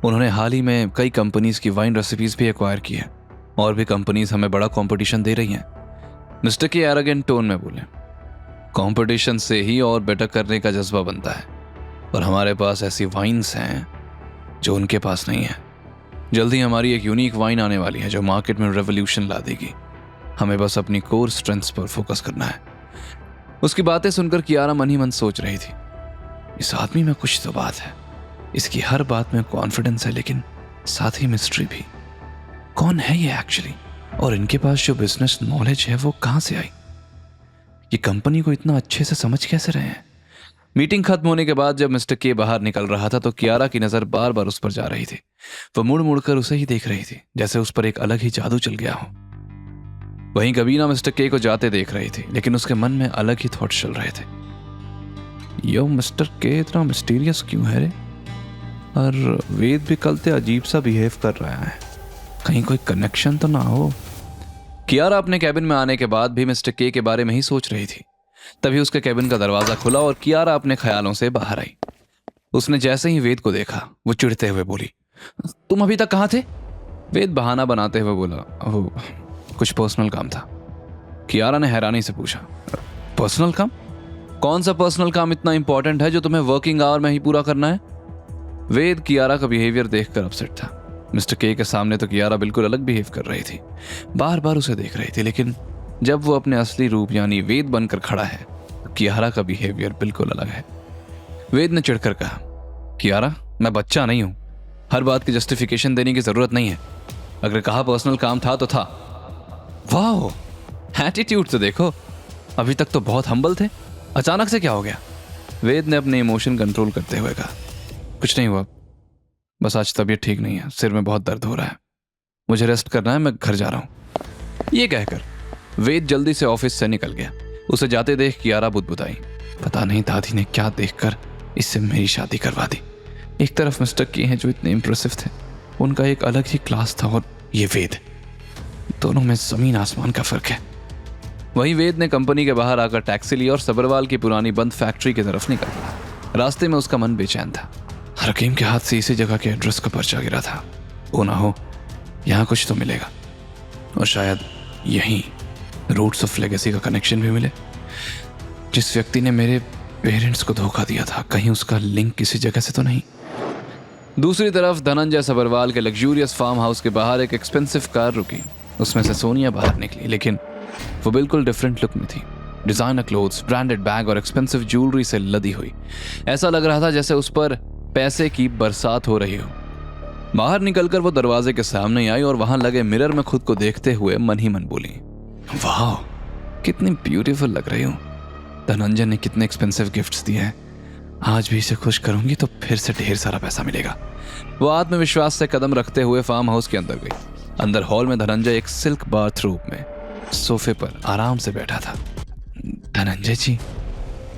उन्होंने हाल ही में कई कंपनीज की वाइन रेसिपीज भी एक्वायर की है और भी कंपनीज हमें बड़ा कंपटीशन दे रही हैं। मिस्टर के एरोगेंट टोन में बोले, कंपटीशन से ही और बेटर करने का जज्बा बनता है और हमारे पास ऐसी वाइन्स हैं जो उनके पास नहीं है। जल्दी हमारी एक यूनिक वाइन आने वाली है जो मार्केट में रेवोल्यूशन ला देगी। हमें बस अपनी कोर स्ट्रेंथ्स पर फोकस करना है। उसकी बातें सुनकर कियारा मन ही मन सोच रही थी, इस आदमी में कुछ तो बात है। इसकी हर बात में कॉन्फिडेंस है लेकिन साथ ही मिस्ट्री भी। कौन है ये एक्चुअली और इनके पास जो बिजनेस नॉलेज है वो कहां से आई? ये कंपनी को इतना अच्छे से समझ कैसे रहे हैं? मीटिंग खत्म होने के बाद जब मिस्टर के बाहर निकल रहा था तो कियारा की नजर बार बार उस पर जा रही थी। वह मुड़ मुड़ कर उसे ही देख रही थी जैसे उस पर एक अलग ही जादू चल गया हो। वहीं कबीना मिस्टर के को जाते देख रही थी लेकिन उसके मन में अलग ही थॉट्स चल रहे थे। यो मिस्टर के इतना मिस्टीरियस क्यों है रे? और वेद भी कल से अजीब सा बिहेव कर रहा है, कहीं कोई कनेक्शन तो ना हो। कियारा अपने कैबिन में आने के बाद भी मिस्टर के बारे में ही सोच रही थी। तभी उसके कैबिन का दरवाजा खुला और कियारा अपने ख्यालों से बाहर आई। उसने जैसे ही वेद को देखा वो चिढ़ते हुए बोली, तुम अभी तक कहाँ थे? वेद बहाना बनाते हुए बोला, वो कुछ पर्सनल काम था। कियारा ने हैरानी से पूछा, पर्सनल काम? कौन सा पर्सनल काम इतना इंपॉर्टेंट है जो तुम्हें वर्किंग आवर में ही पूरा करना है? वेद कियारा का बिहेवियर देखकर अपसेट था। मिस्टर के सामने तो कियारा बिल्कुल अलग बिहेव कर रही थी, बार बार उसे देख रही थी, लेकिन जब वो अपने असली रूप यानी वेद बनकर खड़ा है तो कियारा का बिहेवियर बिल्कुल अलग है। वेद ने चिढ़कर कहा, कियारा मैं बच्चा नहीं हूं, हर बात की जस्टिफिकेशन देने की जरूरत नहीं है। अगर कहा पर्सनल काम था तो था। वाह, एटीट्यूड तो देखो, अभी तक तो बहुत हम्बल थे, अचानक से क्या हो गया? वेद ने अपने इमोशन कंट्रोल करते हुए कहा, कुछ नहीं हुआ, बस आज तबीयत ठीक नहीं है, सिर में बहुत दर्द हो रहा है, मुझे रेस्ट करना है, मैं घर जा रहा हूं। ये कहकर वेद जल्दी से ऑफिस से निकल गया। उसे जाते देख कियारा बुदबुदाई, पता नहीं दादी ने क्या देखकर इससे मेरी शादी करवा दी। एक तरफ मिस्टर के हैं जो इतने इंप्रेसिव थे, उनका एक अलग ही क्लास था, और ये वेद, दोनों में जमीन आसमान का फर्क है। वहीं वेद ने कंपनी के बाहर आकर टैक्सी ली और सबरवाल की पुरानी बंद फैक्ट्री की तरफ निकल गया। रास्ते में उसका मन बेचैन था। हकीम के हाथ से इसी जगह के एड्रेस का पर्चा गिरा था, वो ना हो यहाँ कुछ तो मिलेगा, और शायद यहीं रूट्स ऑफ लेगेसी का कनेक्शन भी मिले। जिस व्यक्ति ने मेरे पेरेंट्स को धोखा दिया था, कहीं उसका लिंक किसी जगह से तो नहीं। दूसरी तरफ धनंजय सबरवाल के लग्जूरियस फार्म हाउस के बाहर एक एक्सपेंसिव कार रुकी। उसमें से सोनिया बाहर निकली, लेकिन वो बिल्कुल डिफरेंट लुक में थी। डिजाइनर क्लोथ्स, ब्रांडेड बैग और एक्सपेंसिव ज्वेलरी से लदी हुई। ऐसा लग रहा था जैसे उस पर पैसे की बरसात हो रही हो। बाहर निकलकर वो दरवाजे के सामने आई और वहां लगे मिरर में खुद को देखते हुए मन ही मन बोली, वाह कितनी ब्यूटीफुल लग रही हूं। धनंजय ने कितने एक्सपेंसिव गिफ्ट्स दिए हैं, आज भी इसे खुश करूंगी तो फिर से ढेर सारा पैसा मिलेगा। वो आत्मविश्वास से कदम रखते हुए फार्म हाउस के अंदर गई। अंदर हॉल में धनंजय एक सिल्क बाथरूम में सोफे पर आराम से बैठा था। धनंजय जी,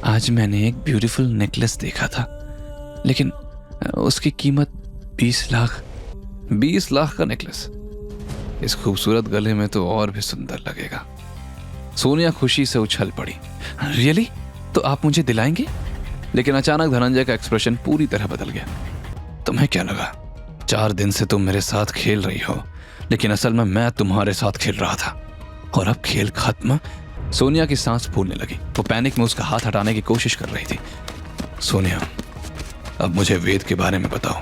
आज मैंने एक ब्यूटीफुल नेकलेस देखा था, लेकिन उसकी कीमत 20 लाख। 20 लाख का नेकलेस? इस खूबसूरत गले में तो और भी सुंदर लगेगा। सोनिया खुशी से उछल पड़ी, रियली? तो आप मुझे दिलाएंगे? लेकिन अचानक धनंजय का एक्सप्रेशन पूरी तरह बदल गया। तुम्हें क्या लगा 4 दिन से तुम मेरे साथ खेल रही हो, लेकिन असल में मैं तुम्हारे साथ खेल रहा था, और अब खेल खत्म। सोनिया की सांस फूलने लगी। वो पैनिक में उसका हाथ हटाने की कोशिश कर रही थी। सोनिया, अब मुझे वेद के बारे में बताओ,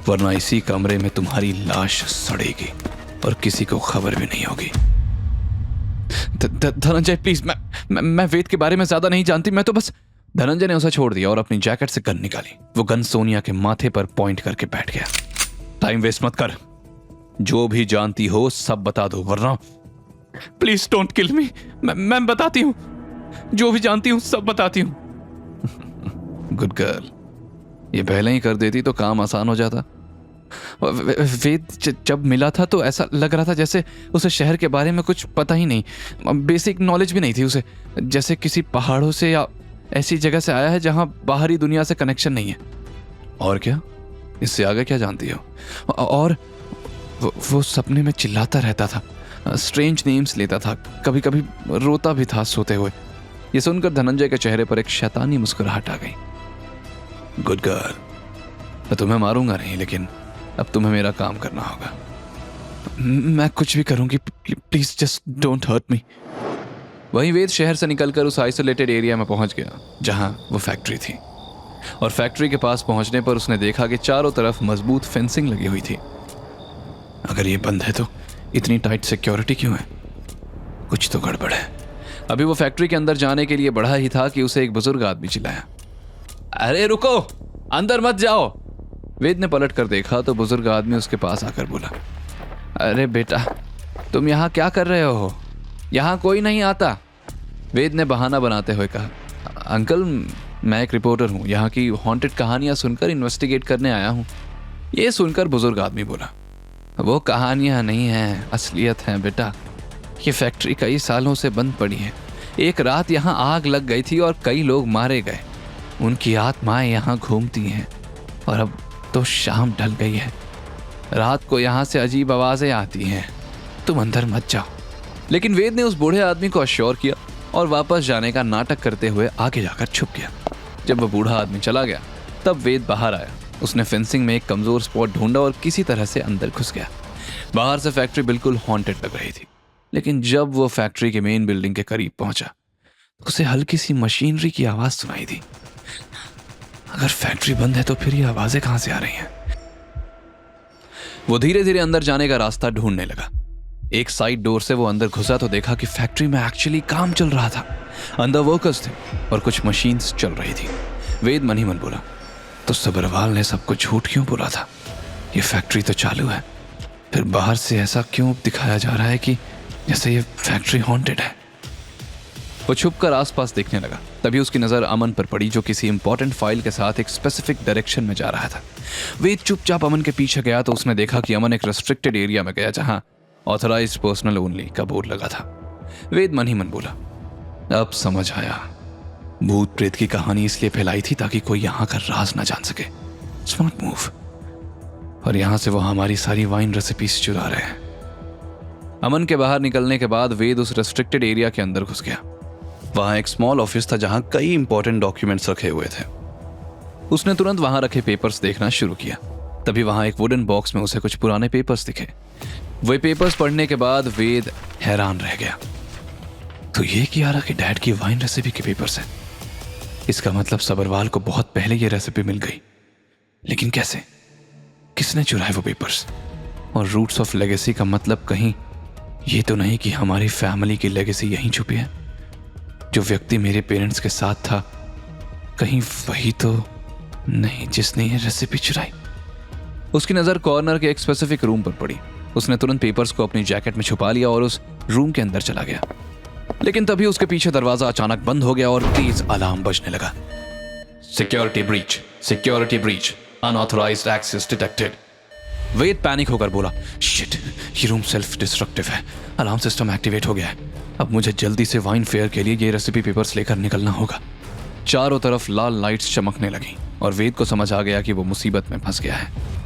वरना इसी कमरे में तुम्हारी लाश सड़ेगी और किसी को खबर भी नहीं होगी। धनंजय प्लीज, मैं वेद के बारे में ज्यादा नहीं जानती, मैं तो बस। धनंजय ने उसे छोड़ दिया और अपनी जैकेट से गन निकाली। वो गन सोनिया के माथे पर पॉइंट करके बैठ गया। टाइम वेस्ट मत कर, जो भी जानती हो सब बता दो, वरना। प्लीज डोंट किल मी, मैं बताती हूँ, जो भी जानती हूँ सब बताती हूँ। गुड गर्ल, ये पहले ही कर देती तो काम आसान हो जाता। वेद जब मिला था तो ऐसा लग रहा था जैसे उसे शहर के बारे में कुछ पता ही नहीं, बेसिक नॉलेज भी नहीं थी उसे, जैसे किसी पहाड़ों से या ऐसी जगह से आया है जहां बाहरी दुनिया से कनेक्शन नहीं है। और क्या, इससे आगे क्या जानती हो? और वो सपने में चिल्लाता रहता था, स्ट्रेंज नेम्स लेता था, कभी कभी रोता भी था सोते हुए। ये सुनकर धनंजय के चेहरे पर एक शैतानी मुस्कुराहट आ गई। गुड गर्ल, मैं तुम्हें मारूंगा नहीं, लेकिन अब तुम्हें मेरा काम करना होगा। मैं कुछ भी करूंगी, please just don't hurt me. वहीं वेद शहर से निकलकर उस आइसोलेटेड एरिया में पहुंच गया जहां वो फैक्ट्री थी। और फैक्ट्री के पास पहुंचने पर उसने देखा कि चारों तरफ मजबूत फेंसिंग लगी हुई थी। अगर ये बंद है तो इतनी टाइट सिक्योरिटी क्यों है? कुछ तो गड़बड़ है। अभी वो फैक्ट्री के अंदर जाने के लिए बढ़ा ही था कि उसे एक बुजुर्ग आदमी चिल्लाया, अरे रुको, अंदर मत जाओ। वेद ने पलट कर देखा तो बुजुर्ग आदमी उसके पास आकर बोला, अरे बेटा, तुम यहाँ क्या कर रहे हो? यहाँ कोई नहीं आता। वेद ने बहाना बनाते हुए कहा, अंकल मैं एक रिपोर्टर हूँ, यहाँ की हॉन्टेड कहानियाँ सुनकर इन्वेस्टिगेट करने आया हूँ। ये सुनकर बुजुर्ग आदमी बोला, वो कहानियाँ नहीं हैं, असलियत है बेटा। ये फैक्ट्री कई सालों से बंद पड़ी है। एक रात यहाँ आग लग गई थी और कई लोग मारे गए। उनकी आत्माएं यहाँ घूमती हैं और अब तो शाम ढल गई है। रात को यहाँ से अजीब आवाजें आती हैं। तुम अंदर मत जाओ। लेकिन वेद ने उस बूढ़े आदमी को अश्योर किया और वापस जाने का नाटक करते हुए आगे जाकर छुप गया। जब वह बूढ़ा आदमी चला गया तब वेद बाहर आया। उसने फेंसिंग में एक कमजोर स्पॉट ढूंढा और किसी तरह से अंदर घुस गया। बाहर से फैक्ट्री बिल्कुल हॉन्टेड लग रही थी, लेकिन जब वो फैक्ट्री के मेन बिल्डिंग के करीब पहुंचा तो उसे हल्की सी मशीनरी की आवाज सुनाई दी। अगर फैक्ट्री बंद है तो फिर ये आवाजें कहां से आ रही हैं? वो धीरे धीरे अंदर जाने का रास्ता ढूंढने लगा। एक साइड डोर से वो अंदर घुसा तो देखा कि फैक्ट्री में एक्चुअली काम चल रहा था। अंदर वर्कर्स थे और कुछ मशीन्स चल रही थी। वेद मन ही मन बोला, तो सब्रवाल ने सबको झूठ क्यों बोला था? ये फैक्ट्री तो चालू है, फिर बाहर से ऐसा क्यों दिखाया जा रहा है कि जैसे ये फैक्ट्री हॉन्टेड है? वो छुपकर आसपास देखने लगा। तभी उसकी नजर अमन पर पड़ी जो किसी इंपॉर्टेंट फाइल के साथ एक स्पेसिफिक डायरेक्शन में जा रहा था। वेद चुपचाप अमन के पीछे गया तो उसने देखा कि अमन एक रेस्ट्रिक्टेड एरिया में गया जहां ऑथराइज्ड पर्सनल ओनली का बोर्ड लगा था। वेद मन ही मन बोला, अब समझ आया, भूत प्रेत की कहानी इसलिए फैलाई थी ताकि कोई यहाँ का राज ना जान सके। Smart move. और यहां से वो हमारी सारी वाइन रेसिपीज चुरा रहे हैं। अमन के बाहर निकलने के बाद वेद उस रेस्ट्रिक्टेड एरिया के अंदर घुस गया। वहां एक स्मॉल ऑफिस था जहां कई इंपॉर्टेंट डॉक्यूमेंट्स रखे हुए थे। उसने तुरंत वहां रखे पेपर्स देखना शुरू किया। तभी वहां एक वुडन बॉक्स में उसे कुछ पुराने पेपर्स दिखे। वे पेपर्स पढ़ने के बाद वेद हैरान रह गया। तो ये कियारा के डैड की वाइन रेसिपी के पेपर्स हैं। इसका मतलब सब्रवाल को बहुत पहले ये रेसिपी मिल गई। लेकिन कैसे? किसने चुराए वो पेपर्स? और रूट्स ऑफ लेगेसी का मतलब कहीं ये तो नहीं कि हमारी फैमिली की लेगेसी यहीं छुपी है? जो व्यक्ति मेरे पेरेंट्स के साथ था, कहीं वही तो नहीं जिसने ये रेसिपी चुराई? उसकी नजर कॉर्नर के एक स्पेसिफिक रूम पर पड़ी। उसने तुरंत पेपर्स को अपनी जैकेट में छुपा लिया और उस रूम के अंदर चला गया। लेकिन तभी उसके पीछे दरवाजा अचानक बंद हो गया और तेज अलार्म बजने लगा। Security breach, unauthorised access detected. Ved panic होकर बोला, शिट, ये रूम सेल्फ डिस्ट्रक्टिव है। अलार्म सिस्टम एक्टिवेट हो गया है। अब मुझे जल्दी से वाइन फेयर के लिए ये रेसिपी पेपर्स लेकर निकलना होगा। चारों तरफ लाल लाइट्स चमकने लगी और वेद को समझ आ गया कि वो मुसीबत में फंस गया है।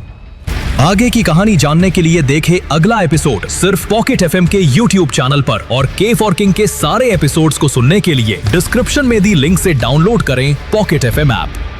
आगे की कहानी जानने के लिए देखें अगला एपिसोड सिर्फ पॉकेट एफएम के YouTube चैनल पर। और के फॉर किंग के सारे एपिसोड्स को सुनने के लिए डिस्क्रिप्शन में दी लिंक से डाउनलोड करें पॉकेट एफएम ऐप।